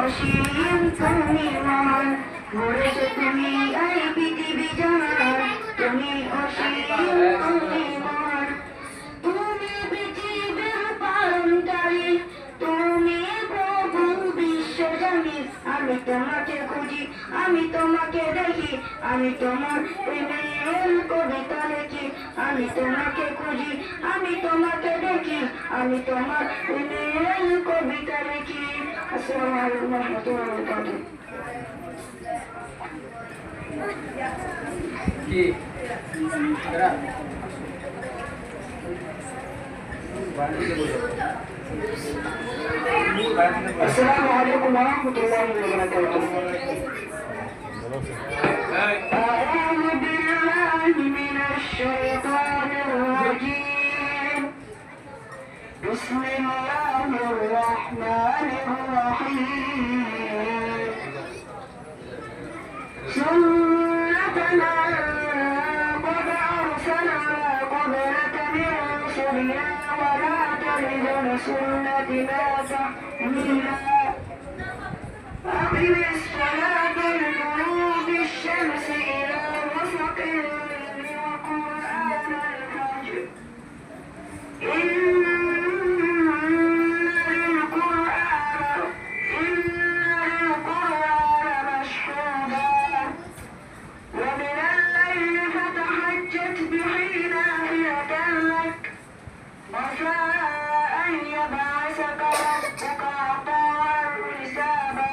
অসীম তুমি মহান, গড়েছো তুমি এই পৃথিবী জাহান, তুমি অসীম তুমি মহান, তুমি পৃথিবীর পালনকারী, তুমি প্রভু বিশ্বজানি। আমি তোমাকে খুঁজি, আমি তোমাকে দেখি, আমি তোমার প্রেমের কবিতা লিখি। আমি তোমাকে খুঁজি, আমি তোমাকে দেখি, আমি তোমার প্রেমের কবিতা লিখি। আসসালামু আলাইকুম ওয়া রাহমাতুল্লাহি ওয়া বারাকাতুহু। السلام عليكم ورحمة الله وبركاته. أعوذ بالله من الشيطان الرجيم. بسم الله الرحمن الرحيم. سنة من قد أرسلنا قبلك من رسلنا ولا تجد لسنتنا تحويلا. أقم الصلاة لدلوك الشمس إلى غسق الليل وقرآن الفجر إن للقرآن مشهودا ومن الليل فتهجد به نافلة لك عسى أن يبعثك ربك عطاء حسابا.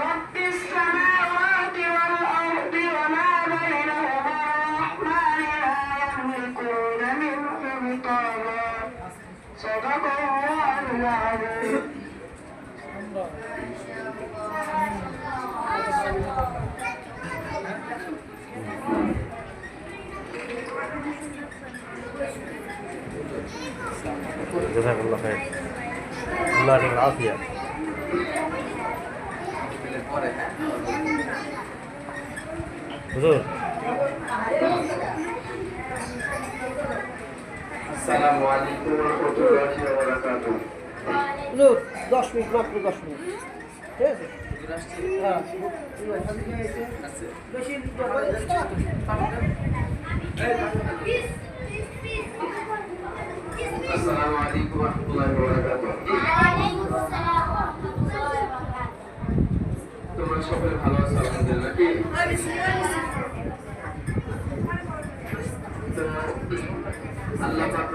رب السماوات والأرض وما بينهما الرحمن لا يملكون منه خطابا. صدق الله العظيم. جزاك الله خير. الله يعطيك العافية. হুজুর আসসালামু আলাইকুম ওয়া রাহমাতুল্লাহি ওয়া বারাকাতুহু। হুজুর 10 মিনিট মাত্র 10 মিনিট। ঠিক আছে? হ্যাঁ। বেশি আসসালামু আলাইকুম ওয়া রাহমাতুল্লাহি ওয়া বারাকাতুহু। তোমরা সকলে ভালো আছো আলহামদুলিল্লাহ কি? তো আল্লাহ পাক